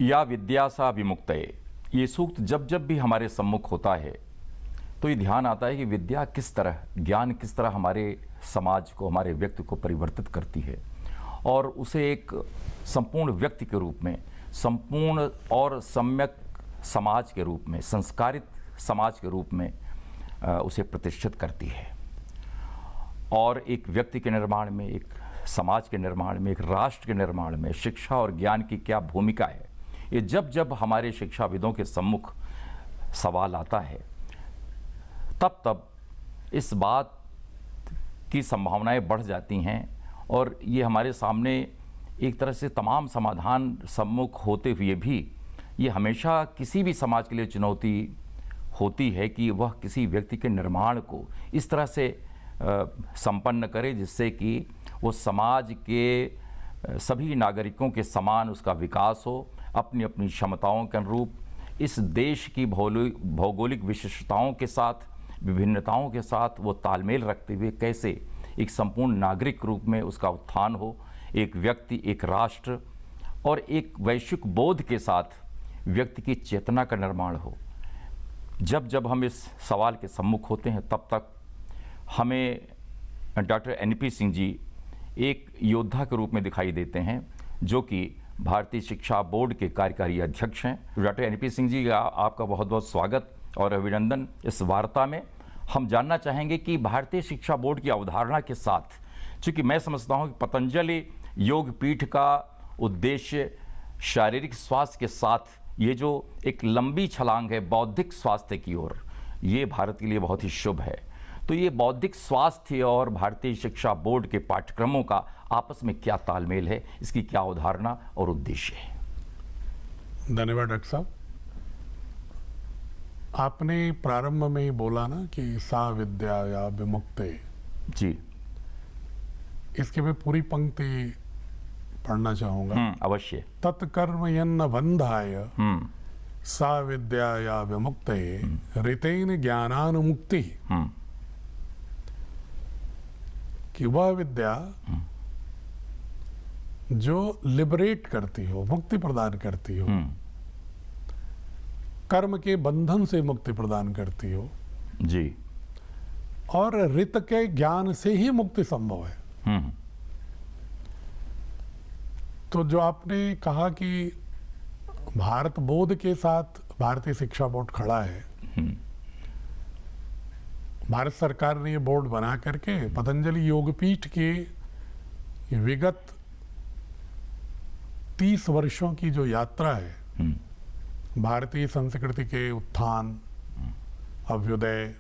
या विद्या सा विमुक्तये, ये सूक्त जब जब भी हमारे सम्मुख होता है तो ये ध्यान आता है कि विद्या किस तरह, ज्ञान किस तरह हमारे समाज को, हमारे व्यक्ति को परिवर्तित करती है और उसे एक संपूर्ण व्यक्ति के रूप में, संपूर्ण और सम्यक समाज के रूप में, संस्कारित समाज के रूप में उसे प्रतिष्ठित करती है। और एक व्यक्ति के निर्माण में, एक समाज के निर्माण में, एक राष्ट्र के निर्माण में शिक्षा और ज्ञान की क्या भूमिका है, ये जब जब हमारे शिक्षाविदों के सम्मुख सवाल आता है तब तब इस बात की संभावनाएं बढ़ जाती हैं और ये हमारे सामने एक तरह से तमाम समाधान सम्मुख होते हुए भी ये हमेशा किसी भी समाज के लिए चुनौती होती है कि वह किसी व्यक्ति के निर्माण को इस तरह से संपन्न करे जिससे कि वो समाज के सभी नागरिकों के समान उसका विकास हो, अपनी अपनी क्षमताओं के अनुरूप इस देश की भौगोलिक विशिष्टताओं के साथ, विभिन्नताओं के साथ वो तालमेल रखते हुए कैसे एक संपूर्ण नागरिक रूप में उसका उत्थान हो, एक व्यक्ति, एक राष्ट्र और एक वैश्विक बोध के साथ व्यक्ति की चेतना का निर्माण हो। जब जब हम इस सवाल के सम्मुख होते हैं तब तक हमें डॉक्टर एनपी सिंह जी एक योद्धा के रूप में दिखाई देते हैं, जो कि भारतीय शिक्षा बोर्ड के कार्यकारी अध्यक्ष हैं। डॉक्टर एनपी सिंह जी का आपका बहुत बहुत स्वागत और अभिनंदन। इस वार्ता में हम जानना चाहेंगे कि भारतीय शिक्षा बोर्ड की अवधारणा के साथ, चूँकि मैं समझता हूँ कि पतंजलि योग पीठ का उद्देश्य शारीरिक स्वास्थ्य के साथ ये जो एक लंबी छलांग है बौद्धिक स्वास्थ्य की ओर, ये भारत के लिए बहुत ही शुभ है। तो ये बौद्धिक स्वास्थ्य और भारतीय शिक्षा बोर्ड के पाठ्यक्रमों का आपस में क्या तालमेल है, इसकी क्या अवधारणा और उद्देश्य है? धन्यवाद डॉक्टर साहब। आपने प्रारंभ में ही बोला ना कि सा विद्या या विमुक्ते जी, इसके मैं पूरी पंक्ति पढ़ना चाहूंगा। अवश्य। तत्कर्म यन्न बंधाय सा विद्या या विमुक्ते ऋतेन ज्ञानानुमुक्ति, कि वह विद्या जो लिबरेट करती हो, मुक्ति प्रदान करती हो, कर्म के बंधन से मुक्ति प्रदान करती हो जी, और ऋत के ज्ञान से ही मुक्ति संभव है। तो जो आपने कहा कि भारत बोध के साथ भारतीय शिक्षा बोर्ड खड़ा है, भारत सरकार ने ये बोर्ड बना करके पतंजलि योगपीठ की विगत 30 वर्षों की जो यात्रा है, भारतीय संस्कृति के उत्थान, अभ्युदय,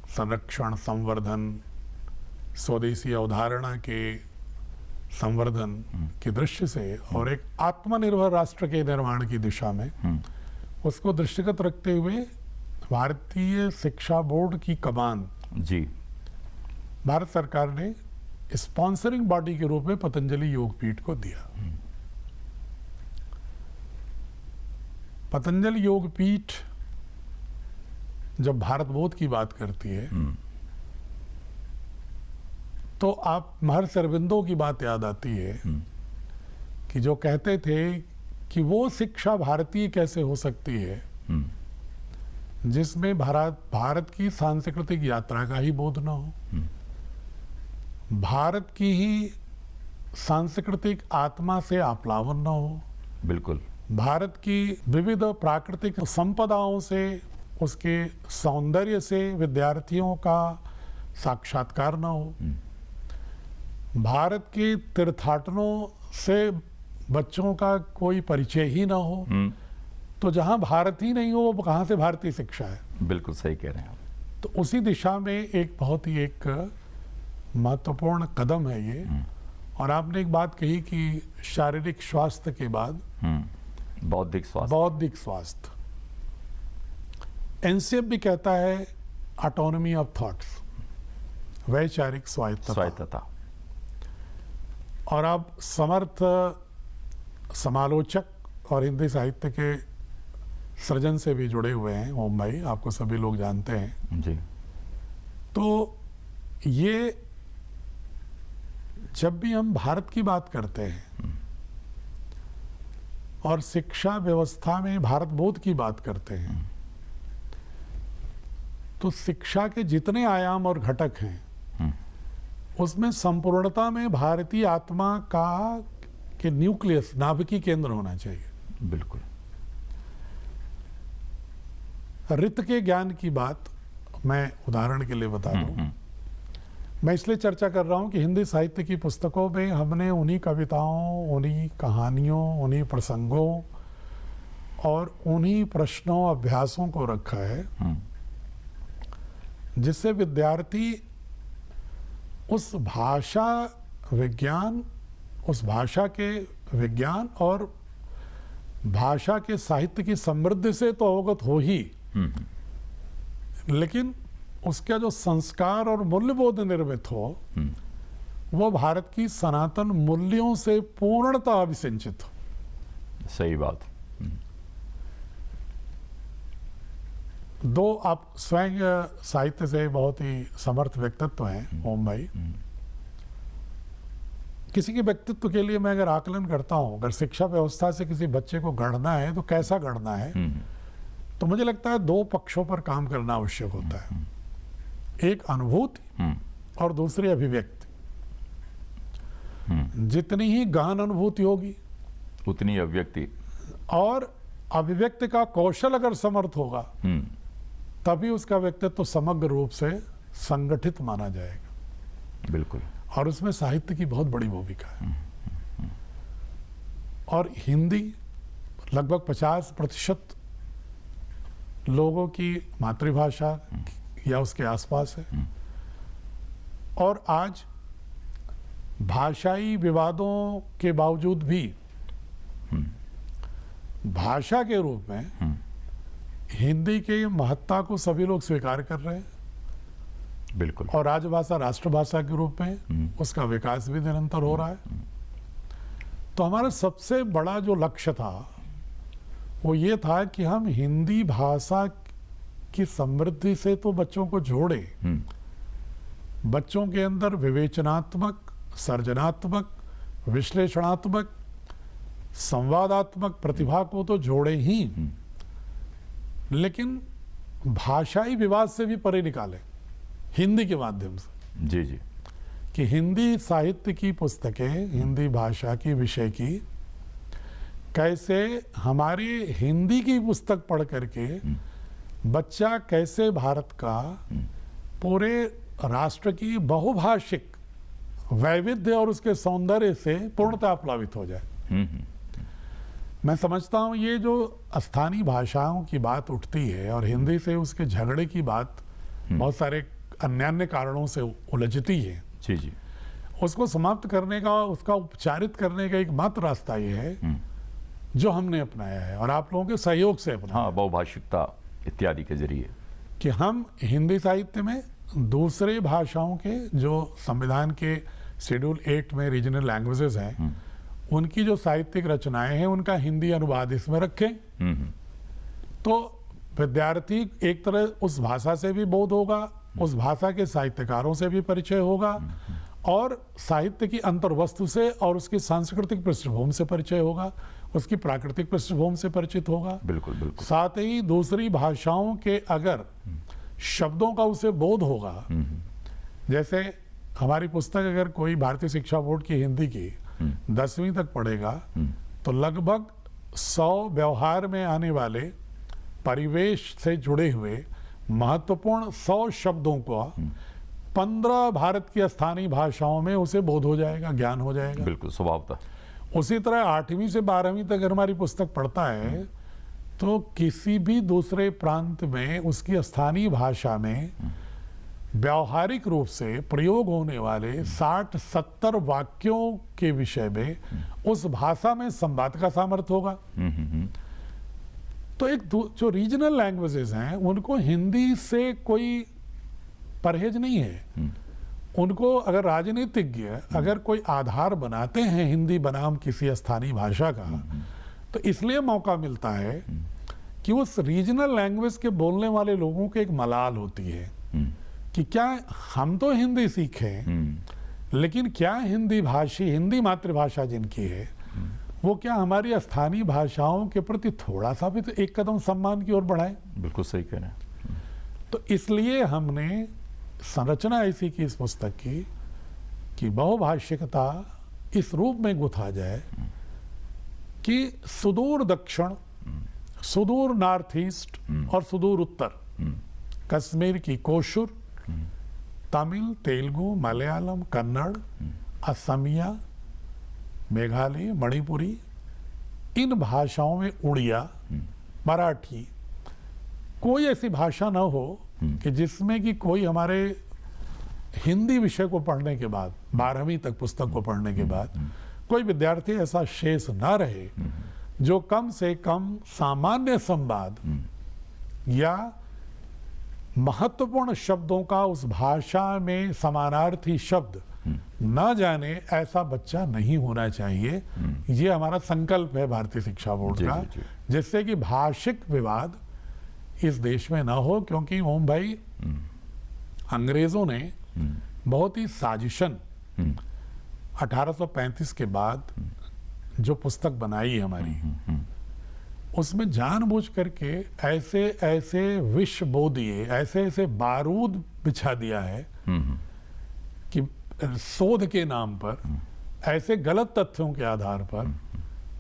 संरक्षण, संवर्धन, स्वदेशी अवधारणा के संवर्धन की दृष्टि से और एक आत्मनिर्भर राष्ट्र के निर्माण की दिशा में उसको दृष्टिगत रखते हुए भारतीय शिक्षा बोर्ड की कमान जी, भारत सरकार ने स्पॉन्सरिंग बॉडी के रूप में पतंजलि योगपीठ को दिया। पतंजलि योगपीठ जब भारत बोध की बात करती है तो आप महर्षि अरविंदो की बात याद आती है कि जो कहते थे कि वो शिक्षा भारतीय कैसे हो सकती है जिसमें भारत की सांस्कृतिक यात्रा का ही बोध न हो, भारत की ही सांस्कृतिक आत्मा से आप्लावन न हो, बिल्कुल, भारत की विविध प्राकृतिक संपदाओं से, उसके सौंदर्य से विद्यार्थियों का साक्षात्कार न हो, भारत के तीर्थाटनों से बच्चों का कोई परिचय ही ना हो, तो जहां भारत ही नहीं हो वो कहां से भारतीय शिक्षा है? बिल्कुल सही कह रहे हैं आप। तो उसी दिशा में एक बहुत ही एक महत्वपूर्ण कदम है ये। और आपने एक बात कही कि शारीरिक स्वास्थ्य के बाद बौद्धिक स्वास्थ्य, बौद्धिक स्वास्थ्य, एनसीएफ भी कहता है ऑटोनॉमी ऑफ थॉट्स, वैचारिक स्वायत्तता। और आप समर्थ समालोचक और हिंदी साहित्य के सृजन से भी जुड़े हुए हैं ओम भाई, आपको सभी लोग जानते हैं जी। तो ये जब भी हम भारत की बात करते हैं और शिक्षा व्यवस्था में भारत बोध की बात करते हैं, तो शिक्षा के जितने आयाम और घटक हैं उसमें संपूर्णता में भारतीय आत्मा का के न्यूक्लियस, नाभिकीय केंद्र होना चाहिए। बिल्कुल। रित के ज्ञान की बात मैं उदाहरण के लिए बता दूं। मैं इसलिए चर्चा कर रहा हूं कि हिंदी साहित्य की पुस्तकों में हमने उन्हीं कविताओं, उन्हीं कहानियों, उन्हीं प्रसंगों और उन्हीं प्रश्नों, अभ्यासों को रखा है जिससे विद्यार्थी उस भाषा विज्ञान, उस भाषा के विज्ञान और भाषा के साहित्य की समृद्धि से तो अवगत हो ही, लेकिन उसका जो संस्कार और मूल्यबोध निर्मित हो वो भारत की सनातन मूल्यों से पूर्णतः अभिसिंचित हो। सही बात। दो आप स्वयं साहित्य से बहुत ही समर्थ व्यक्तित्व हैं ओम भाई। किसी के व्यक्तित्व के लिए मैं अगर आकलन करता हूं, अगर शिक्षा व्यवस्था से किसी बच्चे को गढ़ना है तो कैसा गढ़ना है, तो मुझे लगता है दो पक्षों पर काम करना आवश्यक होता है। एक अनुभूति और दूसरी अभिव्यक्ति। जितनी ही गहन अनुभूति होगी उतनी अभिव्यक्ति, और अभिव्यक्ति का कौशल अगर समर्थ होगा तभी उसका व्यक्तित्व समग्र रूप से संगठित माना जाएगा। बिल्कुल। और उसमें साहित्य की बहुत बड़ी भूमिका है। और हिंदी लगभग 50% लोगों की मातृभाषा या उसके आसपास है, और आज भाषाई विवादों के बावजूद भी भाषा के रूप में हिंदी की महत्ता को सभी लोग स्वीकार कर रहे हैं। बिल्कुल। और राजभाषा, राष्ट्रभाषा के रूप में उसका विकास भी निरंतर हो रहा है। तो हमारा सबसे बड़ा जो लक्ष्य था वो ये था कि हम हिंदी भाषा की समृद्धि से तो बच्चों को जोड़े, बच्चों के अंदर विवेचनात्मक, सर्जनात्मक, विश्लेषणात्मक, संवादात्मक प्रतिभा को तो जोड़े ही, लेकिन भाषाई विवाद से भी परे निकाले हिंदी के माध्यम से। जी जी। कि हिंदी साहित्य की पुस्तकें, हिंदी भाषा की विषय की, कैसे हमारी हिंदी की पुस्तक पढ़ करके बच्चा कैसे भारत का पूरे राष्ट्र की बहुभाषिक वैविध्य और उसके सौंदर्य से पूर्णतः प्लावित हो जाए। मैं समझता हूँ ये जो स्थानीय भाषाओं की बात उठती है और हिंदी से उसके झगड़े की बात बहुत सारे अन्य कारणों से उलझती है। जी जी। उसको समाप्त करने का, उसका उपचारित करने का एकमात्र रास्ता ये है जो हमने अपनाया है और आप लोगों के सहयोग से अपनाया। हाँ, बहुभाषिकता इत्यादि के जरिए कि हम हिंदी साहित्य में दूसरे भाषाओं के जो संविधान के शेड्यूल 8 में रीजनल लैंग्वेजेस हैं उनकी जो साहित्यिक रचनाएं हैं उनका हिंदी अनुवाद इसमें रखें। तो विद्यार्थी एक तरह उस भाषा से भी बोध होगा, उस भाषा के साहित्यकारों से भी परिचय होगा और साहित्य की अंतर्वस्तु से और उसकी सांस्कृतिक पृष्ठभूमि से परिचय होगा, उसकी प्राकृतिक पृष्ठभूमि से परिचित होगा। बिल्कुल बिल्कुल। साथ ही दूसरी भाषाओं के अगर शब्दों का उसे बोध होगा, जैसे हमारी पुस्तक अगर कोई भारतीय शिक्षा बोर्ड की हिंदी की 10वीं तक पढ़ेगा तो लगभग 100 व्यवहार में आने वाले परिवेश से जुड़े हुए महत्वपूर्ण 100 शब्दों को 15 भारत की स्थानीय भाषाओं में उसे बोध हो जाएगा, ज्ञान हो जाएगा। बिल्कुल स्वभावतः। उसी तरह 8वीं से 12वीं तक अगर हमारी पुस्तक पढ़ता है तो किसी भी दूसरे प्रांत में उसकी स्थानीय भाषा में व्यावहारिक रूप से प्रयोग होने वाले 60-70 वाक्यों के विषय में उस भाषा में संवाद का सामर्थ्य होगा। तो एक जो रीजनल लैंग्वेजेस हैं उनको हिंदी से कोई परहेज नहीं है। उनको अगर राजनीतिज्ञ अगर कोई आधार बनाते हैं हिंदी बनाम किसी स्थानीय भाषा का, तो इसलिए मौका मिलता है कि उस रीजनल लैंग्वेज के बोलने वाले लोगों को एक मलाल होती है कि क्या हम तो हिंदी सीखें लेकिन क्या हिंदी भाषी, हिंदी मातृभाषा जिनकी है वो क्या हमारी स्थानीय भाषाओं के प्रति थोड़ा सा भी तो एक कदम सम्मान की ओर बढ़ाए? बिल्कुल सही कह रहे हैं। तो इसलिए हमने संरचना ऐसी की इस पुस्तक की कि बहुभाषिकता इस रूप में गुथा जाए कि सुदूर दक्षिण, सुदूर नॉर्थ ईस्ट और सुदूर उत्तर, कश्मीर की कोशुर, तमिल, तेलुगु, मलयालम, कन्नड़, असमिया, मेघालय, मणिपुरी, इन भाषाओं में उड़िया, मराठी, कोई ऐसी भाषा ना हो कि जिसमें कि कोई हमारे हिंदी विषय को पढ़ने के बाद, 12वीं तक पुस्तक को पढ़ने के बाद कोई विद्यार्थी ऐसा शेष ना रहे जो कम से कम सामान्य संवाद या महत्वपूर्ण शब्दों का उस भाषा में समानार्थी शब्द न जाने, ऐसा बच्चा नहीं होना चाहिए। ये हमारा संकल्प है भारतीय शिक्षा बोर्ड जी, का, जी, जी। जिससे कि भाषिक विवाद इस देश में ना हो। क्योंकि ओम भाई, अंग्रेजों ने बहुत ही साजिशन 1835 के बाद जो पुस्तक बनाई हमारी, उसमें जानबूझ करके ऐसे ऐसे विष बो दिए, ऐसे ऐसे बारूद बिछा दिया है कि शोध के नाम पर, ऐसे गलत तथ्यों के आधार पर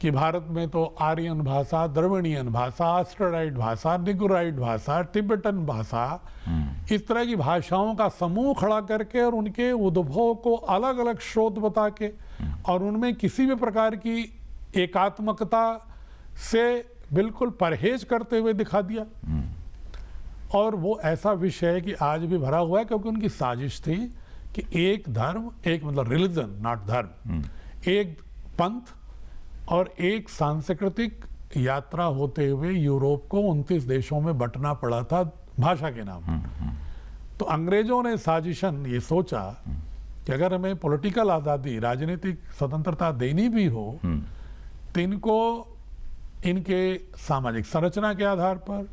कि भारत में तो आर्यन भाषा, द्रविड़ियन भाषा, ऑस्ट्रोलाइट भाषा, निगुराइट भाषा, तिब्बतन भाषा, इस तरह की भाषाओं का समूह खड़ा करके और उनके उद्भव को अलग अलग स्रोत बता के और उनमें किसी भी प्रकार की एकात्मकता से बिल्कुल परहेज करते हुए दिखा दिया। और वो ऐसा विषय है कि आज भी भरा हुआ है, क्योंकि उनकी साजिश थी कि एक धर्म, एक मतलब रिलीजन नॉट धर्म, एक पंथ और एक सांस्कृतिक यात्रा होते हुए यूरोप को 29 देशों में बंटना पड़ा था भाषा के नाम। तो अंग्रेजों ने साजिशन ये सोचा कि अगर हमें पॉलिटिकल आज़ादी, राजनीतिक स्वतंत्रता देनी भी हो तो इनको इनके सामाजिक संरचना के आधार पर,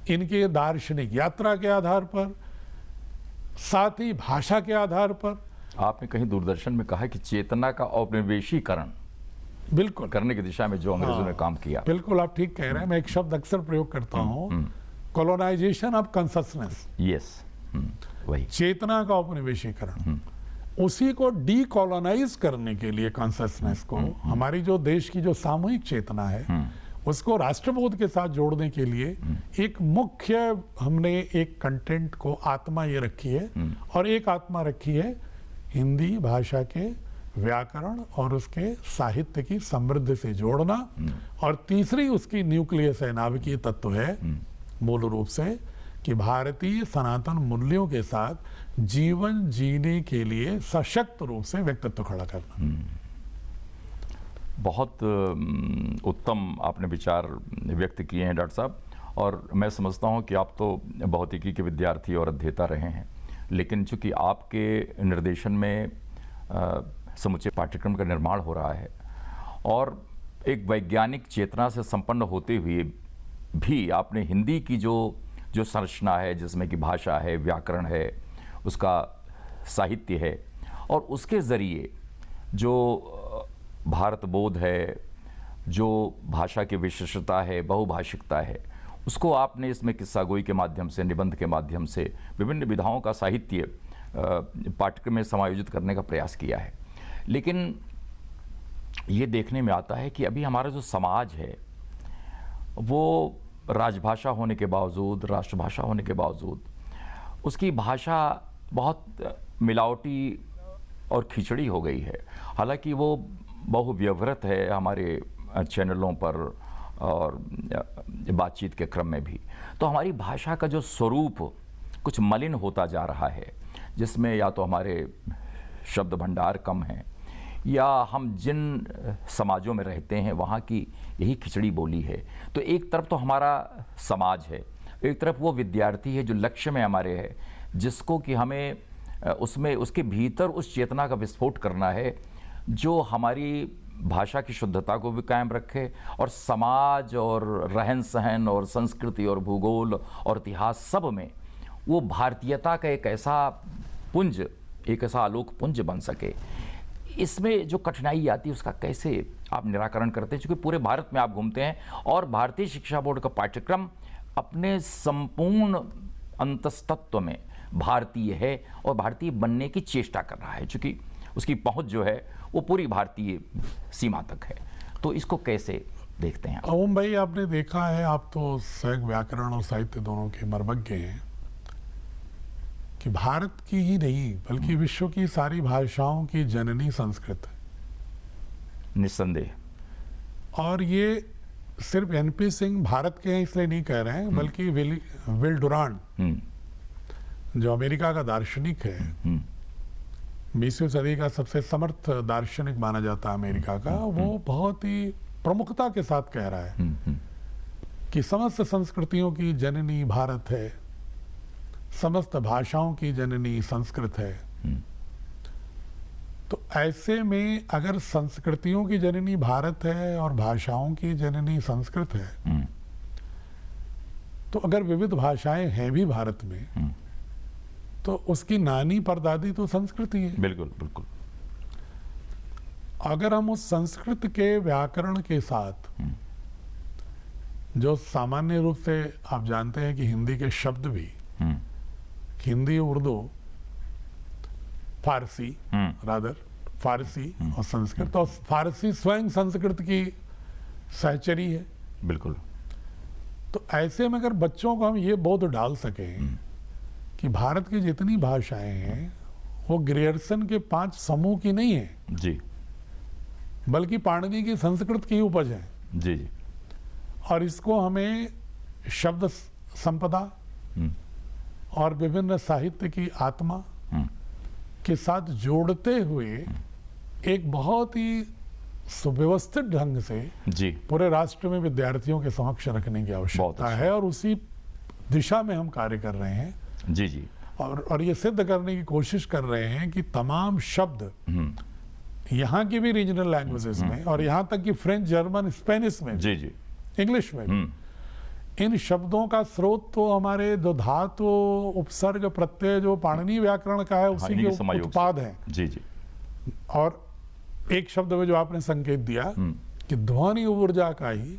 इनके दार्शनिक यात्रा के आधार पर, साथ ही भाषा के आधार पर। आपने कहीं दूरदर्शन में कहा कि चेतना का औपनिवेशीकरण बिल्कुल करने की दिशा में जो अंग्रेजों ने काम किया। बिल्कुल आप ठीक कह रहे हैं। मैं एक शब्द अक्सर प्रयोग करता हूँ, कॉलोनाइजेशन ऑफ कंससनेस। यस, वही चेतना का औपनिवेशीकरण, उसी को डीकॉलोनाइज करने के लिए कॉन्शसनेस को, हमारी जो देश की जो सामूहिक चेतना है उसको राष्ट्रबोध के साथ जोड़ने के लिए एक मुख्य हमने एक कंटेंट को आत्मा ये रखी है, और एक आत्मा रखी है हिंदी भाषा के व्याकरण और उसके साहित्य की समृद्धि से जोड़ना, और तीसरी उसकी न्यूक्लियस है, नाभिकीय तत्व है मूल रूप से कि भारतीय सनातन मूल्यों के साथ जीवन जीने के लिए सशक्त रूप से व्यक्तित्व खड़ा करना। बहुत उत्तम आपने विचार व्यक्त किए हैं डॉक्टर साहब, और मैं समझता हूं कि आप तो भौतिकी के विद्यार्थी और अध्येता रहे हैं, लेकिन चूंकि आपके निर्देशन में समुचे पाठ्यक्रम का निर्माण हो रहा है और एक वैज्ञानिक चेतना से संपन्न होते हुए भी आपने हिंदी की जो संरचना है, जिसमें कि भाषा है, व्याकरण है, उसका साहित्य है, और उसके ज़रिए जो भारत बोध है, जो भाषा की विशिष्टता है, बहुभाषिकता है, उसको आपने इसमें किस्सागोई के माध्यम से, निबंध के माध्यम से, विभिन्न विधाओं का साहित्य पाठ्यक्रम में समायोजित करने का प्रयास किया है। लेकिन ये देखने में आता है कि अभी हमारा जो समाज है वो राजभाषा होने के बावजूद, राष्ट्रभाषा होने के बावजूद, उसकी भाषा बहुत मिलावटी और खिचड़ी हो गई है। हालांकि वो बहुव्यवहृत है हमारे चैनलों पर और बातचीत के क्रम में भी, तो हमारी भाषा का जो स्वरूप कुछ मलिन होता जा रहा है, जिसमें या तो हमारे शब्द भंडार कम हैं, या हम जिन समाजों में रहते हैं वहाँ की यही खिचड़ी बोली है। तो एक तरफ तो हमारा समाज है, एक तरफ वो विद्यार्थी है जो लक्ष्य में हमारे है, जिसको कि हमें उसमें उसके भीतर उस चेतना का विस्फोट करना है जो हमारी भाषा की शुद्धता को भी कायम रखे और समाज और रहन सहन और संस्कृति और भूगोल और इतिहास सब में वो भारतीयता का एक ऐसा पुंज, एक ऐसा आलोक पुंज बन सके। इसमें जो कठिनाई आती है उसका कैसे आप निराकरण करते हैं, क्योंकि पूरे भारत में आप घूमते हैं और भारतीय शिक्षा बोर्ड का पाठ्यक्रम अपने संपूर्ण अंतस्तत्व में भारतीय है और भारतीय बनने की चेष्टा कर रहा है, क्योंकि उसकी पहुंच जो है वो पूरी भारतीय सीमा तक है। तो इसको कैसे देखते हैं आप? ओम भाई, आपने देखा है, आप तो स्वयं व्याकरण और साहित्य दोनों के मर्मज्ञ हैं, कि भारत की ही नहीं बल्कि विश्व की सारी भाषाओं की जननी संस्कृत है। निस्संदेह। और ये सिर्फ एनपी सिंह भारत के हैं इसलिए नहीं कह रहे हैं, बल्कि विल डुरांट जो अमेरिका का दार्शनिक है, 20वीं सदी का सबसे समर्थ दार्शनिक माना जाता है अमेरिका का, वो बहुत ही प्रमुखता के साथ कह रहा है कि समस्त संस्कृतियों की जननी भारत है, समस्त भाषाओं की जननी संस्कृत है। तो ऐसे में अगर संस्कृतियों की जननी भारत है और भाषाओं की जननी संस्कृत है, तो अगर विविध भाषाएं हैं भी भारत में, तो उसकी नानी परदादी तो संस्कृत ही है। बिल्कुल बिल्कुल। अगर हम उस संस्कृत के व्याकरण के साथ, जो सामान्य रूप से आप जानते हैं कि हिंदी के शब्द भी, हिंदी, उर्दू, फारसी, रादर फारसी और संस्कृत, और फारसी स्वयं संस्कृत की सहचरी है। बिल्कुल। तो ऐसे में अगर बच्चों को हम ये बोध डाल सकें कि भारत की जितनी भाषाएं हैं वो ग्रियर्सन के 5 समूह की नहीं है जी, बल्कि पाणिनि की संस्कृत की उपज है जी जी, और इसको हमें शब्द संपदा और विभिन्न साहित्य की आत्मा के साथ जोड़ते हुए एक बहुत ही सुव्यवस्थित ढंग से जी, पूरे राष्ट्र में विद्यार्थियों के समक्ष रखने की आवश्यकता अच्छा। है, और उसी दिशा में हम कार्य कर रहे हैं। जी जी, और ये सिद्ध करने की कोशिश कर रहे हैं कि तमाम शब्द यहाँ की भी रीजनल लैंग्वेजेस में, और यहाँ तक कि फ्रेंच, जर्मन, स्पेनिश में, जी जी, इंग्लिश में भी, इन शब्दों का स्रोत तो हमारे जो धातु, उपसर्ग, प्रत्यय जो पाणिनि व्याकरण का है उसी इन्हीं के के समायोग से। उत्पाद हैं। जी जी, और एक शब्द में जो आपने संकेत दिया कि ध्वनि ऊर्जा का ही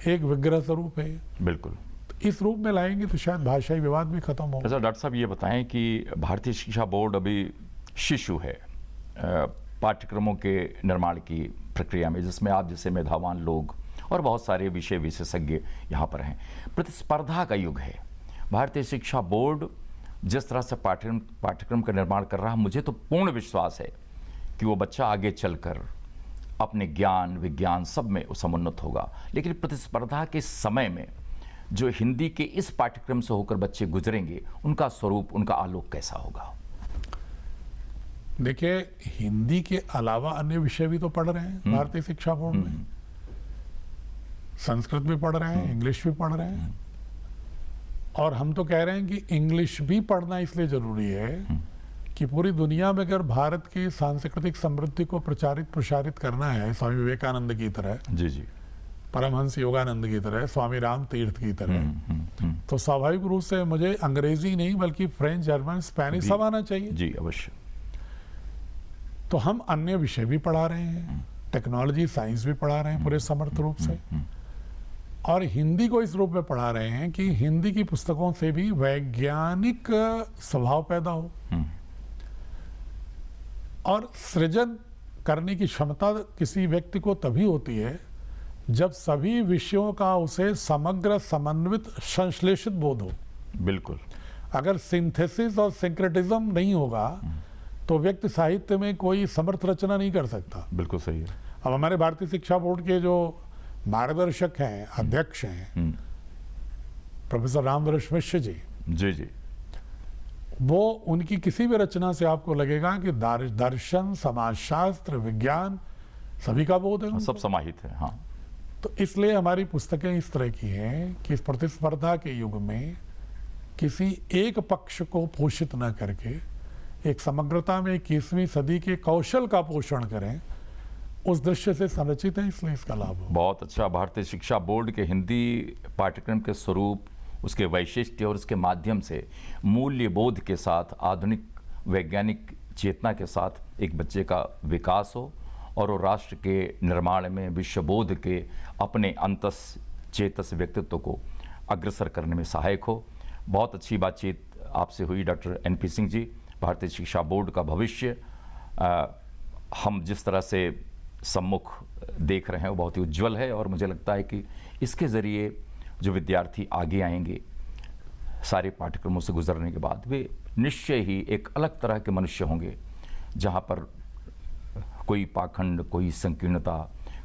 एक विग्रह स्वरूप है, बिल्कुल। तो इस रूप में लाएंगे तो शायद भाषाई विवाद भी खत्म होगा। अच्छा डॉक्टर साहब, ये बताएं कि भारतीय शिक्षा बोर्ड अभी शिशु है पाठ्यक्रमों के निर्माण की प्रक्रिया में, जिसमें आप जैसे मेधावान लोग और बहुत सारे विषय विशेषज्ञ यहाँ पर हैं। प्रतिस्पर्धा का युग है। भारतीय शिक्षा बोर्ड जिस तरह से पाठ्यक्रम का निर्माण कर रहा है, मुझे तो पूर्ण विश्वास है कि वो बच्चा आगे चलकर अपने ज्ञान, विज्ञान सब में समुन्नत होगा। लेकिन प्रतिस्पर्धा के समय में जो हिंदी के इस पाठ्यक्रम से होकर बच्चे गुजरेंगे, उनका स्वरूप, उनका आलोक कैसा होगा? देखिए, हिंदी के अलावा अन्य विषय भी तो पढ़ रहे हैं भारतीय शिक्षा बोर्ड में। संस्कृत भी पढ़ रहे हैं, इंग्लिश भी पढ़ रहे हैं, और हम तो कह रहे हैं कि इंग्लिश भी पढ़ना इसलिए जरूरी है कि पूरी दुनिया में अगर भारत की सांस्कृतिक समृद्धि को प्रसारित करना है, स्वामी विवेकानंद की तरह, जी जी, परमहंस योगानंद की तरह, स्वामी राम तीर्थ की तरह, तो स्वाभाविक रूप से मुझे अंग्रेजी नहीं बल्कि फ्रेंच, जर्मन, स्पेनिश सब आना चाहिए। जी अवश्य। तो हम अन्य विषय भी पढ़ा रहे हैं, टेक्नोलॉजी, साइंस भी पढ़ा रहे हैं पूरे समर्थ रूप से, और हिंदी को इस रूप में पढ़ा रहे हैं कि हिंदी की पुस्तकों से भी वैज्ञानिक स्वभाव पैदा हो और सृजन करने की क्षमता किसी व्यक्ति को तभी होती है जब सभी विषयों का उसे समग्र, समन्वित, संश्लेषित बोध हो। बिल्कुल। अगर सिंथेसिस और सिंक्रेटिज्म नहीं होगा तो व्यक्ति साहित्य में कोई समर्थ रचना नहीं कर सकता। बिल्कुल सही है। अब हमारे भारतीय शिक्षा बोर्ड के जो मार्गदर्शक हैं, अध्यक्ष हैं, प्रोफेसर रामवृक्ष मिश्र जी, जी जी, वो उनकी किसी भी रचना से आपको लगेगा कि दर्शन, समाजशास्त्र, विज्ञान सभी का बोध है, सब समाहित है। हाँ, तो इसलिए हमारी पुस्तकें इस तरह की हैं कि इस प्रतिस्पर्धा के युग में किसी एक पक्ष को पोषित न करके एक समग्रता में 21वीं सदी के कौशल का पोषण करें, उस दृश्य से संरचित है, इसलिए इसका लाभ हो। बहुत अच्छा। भारतीय शिक्षा बोर्ड के हिंदी पाठ्यक्रम के स्वरूप, उसके वैशिष्ट्य और उसके माध्यम से मूल्य बोध के साथ आधुनिक वैज्ञानिक चेतना के साथ एक बच्चे का विकास हो और वो राष्ट्र के निर्माण में विश्वबोध के अपने अंतस चेतस व्यक्तित्व को अग्रसर करने में सहायक हो। बहुत अच्छी बातचीत आपसे हुई डॉक्टर NP सिंह जी। भारतीय शिक्षा बोर्ड का भविष्य हम जिस तरह से सम्मुख देख रहे हैं वो बहुत ही उज्जवल है और मुझे लगता है कि इसके ज़रिए जो विद्यार्थी आगे आएंगे सारे पाठ्यक्रमों से गुजरने के बाद वे निश्चय ही एक अलग तरह के मनुष्य होंगे, जहाँ पर कोई पाखंड, कोई संकीर्णता,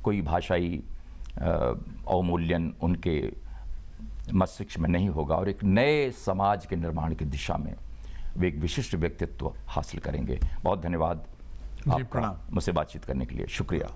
कोई भाषाई अवमूल्यन उनके मस्तिष्क में नहीं होगा और एक नए समाज के निर्माण की दिशा में वे एक विशिष्ट व्यक्तित्व हासिल करेंगे। बहुत धन्यवाद जी, आपका प्रणाम। मुझसे बातचीत करने के लिए। शुक्रिया।